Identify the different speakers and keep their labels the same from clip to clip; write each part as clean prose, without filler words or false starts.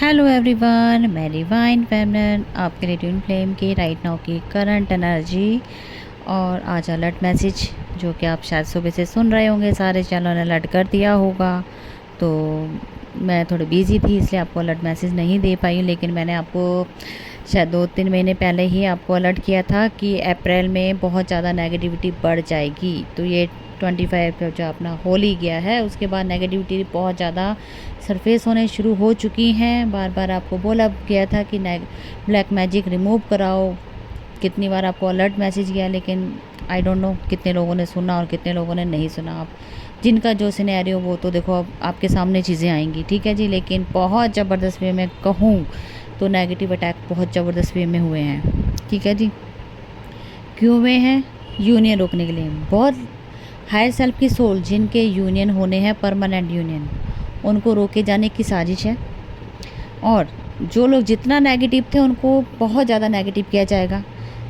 Speaker 1: Hello everyone, मैं divine feminine आपके लिए ट्विन फ्लेम की राइट नाउ की करंट एनर्जी और आज अलर्ट मैसेज जो कि आप शायद सुबह से सुन रहे होंगे। सारे चैनलों ने अलर्ट कर दिया होगा, तो मैं थोड़ी बिजी थी इसलिए आपको अलर्ट मैसेज नहीं दे पाई। लेकिन मैंने आपको शायद 2-3 महीने पहले ही आपको अलर्ट किया था कि अप्रैल में बहुत ज़्यादा नेगेटिविटी बढ़ जाएगी। तो ये 25 का जो अपना होली गया है उसके बाद नेगेटिविटी बहुत ज़्यादा सरफेस होने शुरू हो चुकी हैं। बार बार आपको बोला गया था कि ब्लैक मैजिक रिमूव कराओ, कितनी बार आपको अलर्ट मैसेज किया, लेकिन आई डोंट नो कितने लोगों ने सुना और कितने लोगों ने नहीं सुना। आप जिनका जो सिनेरियो वो तो देखो अब आपके सामने चीज़ें आएंगी, ठीक है जी। लेकिन बहुत ज़बरदस्त वे में कहूँ तो नेगेटिव अटैक बहुत ज़बरदस्त वे में हुए हैं, ठीक है जी। क्यों हुए हैं? यूनियन रोकने के लिए। बहुत हायर सेल्फ की सोल जिनके यूनियन होने हैं, परमानेंट यूनियन, उनको रोके जाने की साजिश है। और जो लोग जितना नेगेटिव थे उनको बहुत ज़्यादा नेगेटिव किया जाएगा।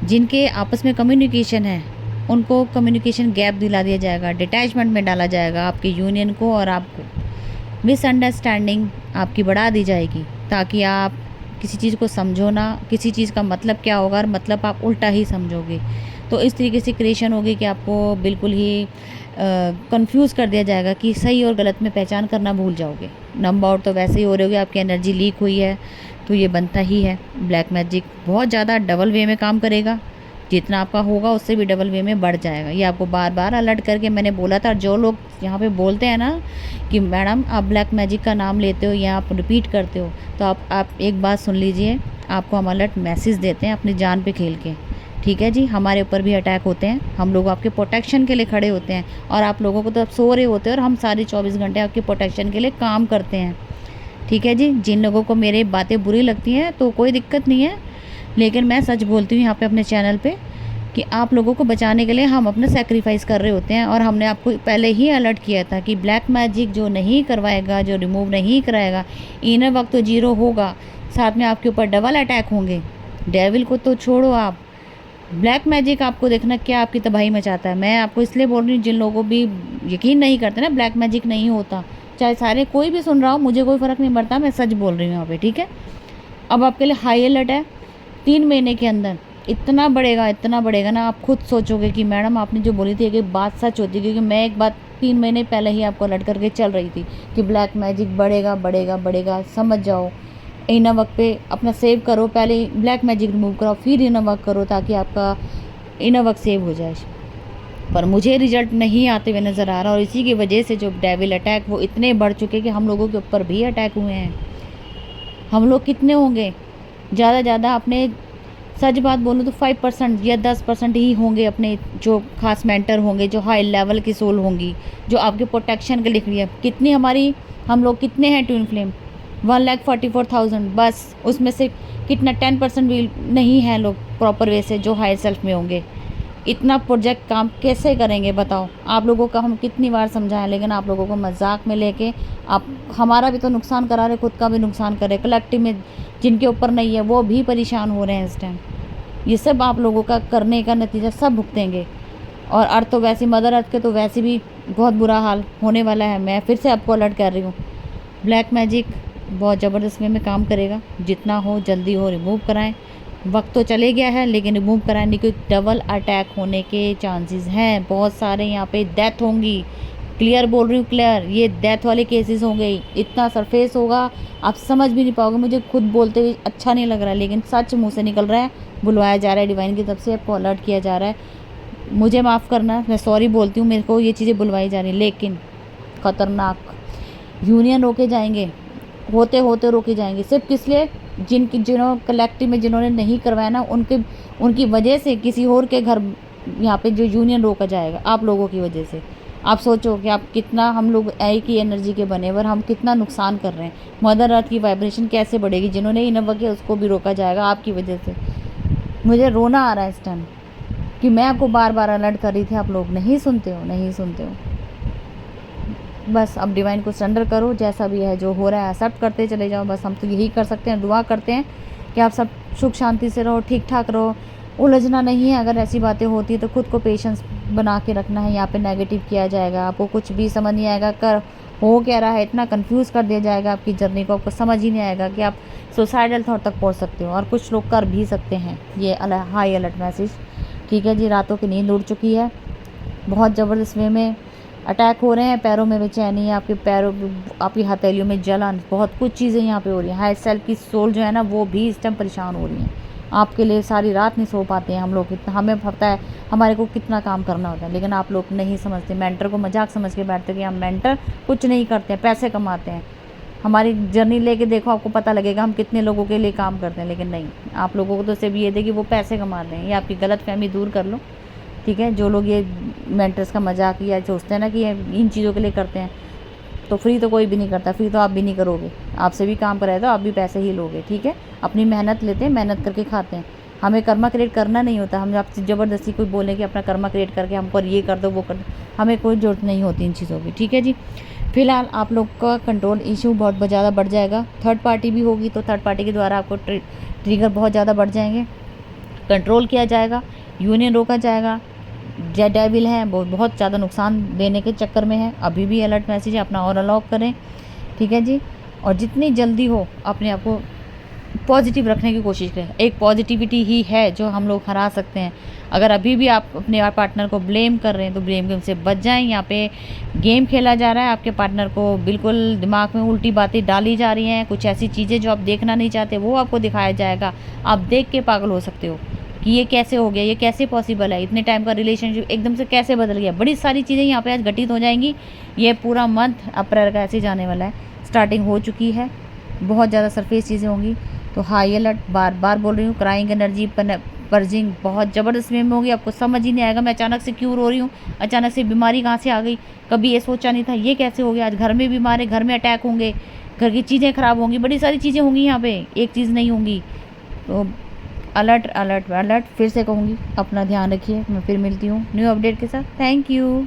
Speaker 1: जिनके आपस में कम्युनिकेशन है उनको कम्युनिकेशन गैप दिला दिया जाएगा, डिटैचमेंट में डाला जाएगा आपके यूनियन को, और आपको मिसअंडरस्टैंडिंग आपकी बढ़ा दी जाएगी ताकि आप किसी चीज़ को समझो ना, किसी चीज़ का मतलब क्या होगा और मतलब आप उल्टा ही समझोगे। तो इस तरीके से क्रिएशन होगी कि आपको बिल्कुल ही कंफ्यूज कर दिया जाएगा कि सही और गलत में पहचान करना भूल जाओगे। नंबर आउट तो वैसे ही हो रहे होगे, आपकी एनर्जी लीक हुई है तो ये बनता ही है। ब्लैक मैजिक बहुत ज़्यादा डबल वे में काम करेगा, जितना आपका होगा उससे भी डबल वे में बढ़ जाएगा। ये आपको बार बार अलर्ट करके मैंने बोला था। जो लोग यहाँ पे बोलते हैं ना कि मैडम आप ब्लैक मैजिक का नाम लेते हो या आप रिपीट करते हो, तो आप एक बात सुन लीजिए, आपको हम अलर्ट मैसेज देते हैं अपनी जान पे खेल के, ठीक है जी। हमारे ऊपर भी अटैक होते हैं, हम लोग आपके प्रोटेक्शन के लिए खड़े होते हैं, और आप लोगों को तो आप सो रहे होते हैं और हम सारे 24 घंटे आपके प्रोटेक्शन के लिए काम करते हैं, ठीक है जी। जिन लोगों को मेरी बातें बुरी लगती हैं तो कोई दिक्कत नहीं है, लेकिन मैं सच बोलती हूँ यहाँ पे अपने चैनल पे कि आप लोगों को बचाने के लिए हम अपना सेक्रीफाइस कर रहे होते हैं। और हमने आपको पहले ही अलर्ट किया था कि ब्लैक मैजिक जो नहीं करवाएगा, जो रिमूव नहीं कराएगा, इनर वक्त तो जीरो होगा, साथ में आपके ऊपर डबल अटैक होंगे। डेविल को तो छोड़ो, आप ब्लैक मैजिक आपको देखना क्या आपकी तबाही मचाता है। मैं आपको इसलिए बोल रही हूँ, जिन लोगों भी यकीन नहीं करते ना ब्लैक मैजिक नहीं होता, चाहे सारे कोई भी सुन रहा हो, मुझे कोई फ़र्क नहीं पड़ता, मैं सच बोल रही हूँ यहाँ पे, ठीक है। अब आपके लिए हाई अलर्ट है। 3 महीने के अंदर इतना बढ़ेगा ना, आप खुद सोचोगे कि मैडम आपने जो बोली थी कि बात सच होती है। क्योंकि मैं एक बात 3 महीने पहले ही आपको अलर्ट करके चल रही थी कि ब्लैक मैजिक बढ़ेगा बढ़ेगा बढ़ेगा, समझ जाओ। इनर वर्क पे अपना सेव करो, पहले ब्लैक मैजिक रिमूव करो फिर इनर वर्क करो ताकि आपका इनर वर्क सेव हो जाए। पर मुझे रिजल्ट नहीं आते हुए नज़र आ रहा, और इसी की वजह से जो डेविल अटैक वो इतने बढ़ चुके कि हम लोगों के ऊपर भी अटैक हुए हैं। हम लोग कितने होंगे? ज़्यादा अपने सच बात बोलूँ तो 5% या 10% ही होंगे अपने जो खास मेंटर होंगे, जो हाई लेवल की सोल होंगी, जो आपके प्रोटेक्शन के लिए खड़ी है। कितनी हमारी, हम लोग कितने हैं ट्विन फ्लेम? 1,44,000, बस उसमें से कितना 10% भी नहीं है लोग प्रॉपर वे से जो हायर सेल्फ में होंगे। इतना प्रोजेक्ट काम कैसे करेंगे बताओ? आप लोगों का हम कितनी बार समझाएं, लेकिन आप लोगों को मजाक में लेके आप हमारा भी तो नुकसान करा रहे, खुद का भी नुकसान कर रहे। कलेक्टिव में जिनके ऊपर नहीं है वो भी परेशान हो रहे हैं इस टाइम। ये सब आप लोगों का करने का नतीजा सब भुगतेंगे। और अर्थ तो वैसे मदर अर्थ के तो वैसे भी बहुत बुरा हाल होने वाला है। मैं फिर से आपको अलर्ट कर रही हूँ, ब्लैक मैजिक बहुत ज़बरदस्त वे में काम करेगा। जितना हो जल्दी हो रिमूव कराएं। वक्त तो चले गया है लेकिन रिमूव कराने के डबल अटैक होने के चांसेस हैं बहुत सारे। यहाँ पे डेथ होंगी, क्लियर बोल रही हूँ, क्लियर, ये डेथ वाले केसेस होंगे। इतना सरफेस होगा आप समझ भी नहीं पाओगे। मुझे खुद बोलते हुए अच्छा नहीं लग रहा है, लेकिन सच मुँह से निकल रहा है, बुलवाया जा रहा है डिवाइन की तरफ से, आपको अलर्ट किया जा रहा है। मुझे माफ़ करना, मैं सॉरी बोलती हूँ, मेरे को ये चीज़ें बुलवाई जा रही, लेकिन ख़तरनाक यूनियन रोके जाएंगे, होते होते रोके जाएंगे। सिर्फ किस लिए? जिन्होंने कलेक्टिव में जिन्होंने नहीं करवाया ना, उनकी वजह से किसी और के घर यहाँ पे जो यूनियन रोका जाएगा आप लोगों की वजह से। आप सोचो कि आप कितना, हम लोग एक ही एनर्जी के बने और हम कितना नुकसान कर रहे हैं। मदर अर्थ की वाइब्रेशन कैसे बढ़ेगी? जिन्होंने इनर किया उसको भी रोका जाएगा आपकी वजह से। मुझे रोना आ रहा है इस टाइम कि मैं आपको बार बार अलर्ट कर रही थी, आप लोग नहीं सुनते हो, नहीं सुनते हो। बस अब डिवाइन को सरेंडर करो, जैसा भी है जो हो रहा है एक्सेप्ट करते चले जाओ। बस हम तो यही कर सकते हैं, दुआ करते हैं कि आप सब सुख शांति से रहो, ठीक ठाक रहो, उलझना नहीं है। अगर ऐसी बातें होती है तो खुद को पेशेंस बना के रखना है। यहाँ पे नेगेटिव किया जाएगा, आपको कुछ भी समझ नहीं आएगा, कर हो क्या रहा है, इतना कंफ्यूज कर दिया जाएगा आपकी जर्नी को, आपको समझ ही नहीं आएगा कि आप सुसाइडल थॉट तक पहुंच सकते हो, और कुछ लोग कर भी सकते हैं। ये हाई अलर्ट मैसेज, ठीक है जी। रातों की नींद उड़ चुकी है, बहुत ज़बरदस्त वे में अटैक हो रहे हैं, पैरों में बेचैनी है, आपके पैरों, आपकी हथेलियों में जलन, बहुत कुछ चीज़ें यहाँ पे हो रही हैं। हाई सेल्फ की सोल जो है ना, वो भी इस टाइम परेशान हो रही है आपके लिए। सारी रात नहीं सो पाते हैं हम लोग, इतना हमें पता है हमारे को कितना काम करना होता है, लेकिन आप लोग नहीं समझते। मेंटर को मजाक समझ के बैठते कि हम मेंटर कुछ नहीं करते हैं, पैसे कमाते हैं। हमारी जर्नी लेके देखो, आपको पता लगेगा हम कितने लोगों के लिए काम करते हैं, लेकिन नहीं, आप लोगों को तो सिर्फ ये थे कि वो पैसे कमाते हैं। ये आपकी गलत फहमी दूर कर लो, ठीक है। जो लोग ये मेंटर्स का मजाक या सोचते हैं ना कि इन चीज़ों के लिए करते हैं, तो फ्री तो कोई भी नहीं करता, फ्री तो आप भी नहीं करोगे। आपसे भी काम कराए तो आप भी पैसे ही लोगे, ठीक है। अपनी मेहनत लेते हैं, मेहनत करके खाते हैं। हमें कर्मा क्रिएट करना नहीं होता। हम आपसे ज़बरदस्ती कोई बोले कि अपना कर्मा क्रिएट करके हमको ये कर दो वो कर दो, हमें कोई ज़रूरत नहीं होती इन चीज़ों की, ठीक है जी। फिलहाल आप लोग का कंट्रोल इशू बहुत ज़्यादा बढ़ जाएगा। थर्ड पार्टी भी होगी तो थर्ड पार्टी के द्वारा आपको ट्रिगर बहुत ज़्यादा बढ़ जाएंगे, कंट्रोल किया जाएगा, यूनियन रोका जाएगा। डेविल है वो बहुत ज़्यादा नुकसान देने के चक्कर में है। अभी भी अलर्ट मैसेज है, अपना और अनलॉक करें, ठीक है जी। और जितनी जल्दी हो अपने आप को पॉजिटिव रखने की कोशिश करें। एक पॉजिटिविटी ही है जो हम लोग हरा सकते हैं। अगर अभी भी आप अपने पार्टनर को ब्लेम कर रहे हैं तो ब्लेम गेम से बच जाएं। यहाँ पे गेम खेला जा रहा है, आपके पार्टनर को बिल्कुल दिमाग में उल्टी बातें डाली जा रही हैं। कुछ ऐसी चीज़ें जो आप देखना नहीं चाहते वो आपको दिखाया जाएगा। आप देख के पागल हो सकते हो कि ये कैसे हो गया, ये कैसे पॉसिबल है, इतने टाइम का रिलेशनशिप एकदम से कैसे बदल गया। बड़ी सारी चीज़ें यहाँ पे आज घटित हो जाएंगी। ये पूरा मंथ अप्रैल का ऐसे जाने वाला है, स्टार्टिंग हो चुकी है, बहुत ज़्यादा सरफेस चीज़ें होंगी। तो हाई अलर्ट, बार बार बोल रही हूँ, क्राइंग एनर्जी पर्जिंग बहुत ज़बरदस्त वे में होगी। आपको समझ ही नहीं आएगा मैं अचानक से क्यों रो रही हूँ, अचानक से बीमारी कहाँ से आ गई, कभी ये सोचा नहीं था, ये कैसे हो गया। आज घर में बीमार है, घर में अटैक होंगे, घर की चीज़ें ख़राब होंगी, बड़ी सारी चीज़ें होंगी यहाँ पे, एक चीज़ नहीं होंगी। तो अलर्ट अलर्ट अलर्ट फिर से कहूँगी, अपना ध्यान रखिए। मैं फिर मिलती हूँ न्यू अपडेट के साथ। Thank you.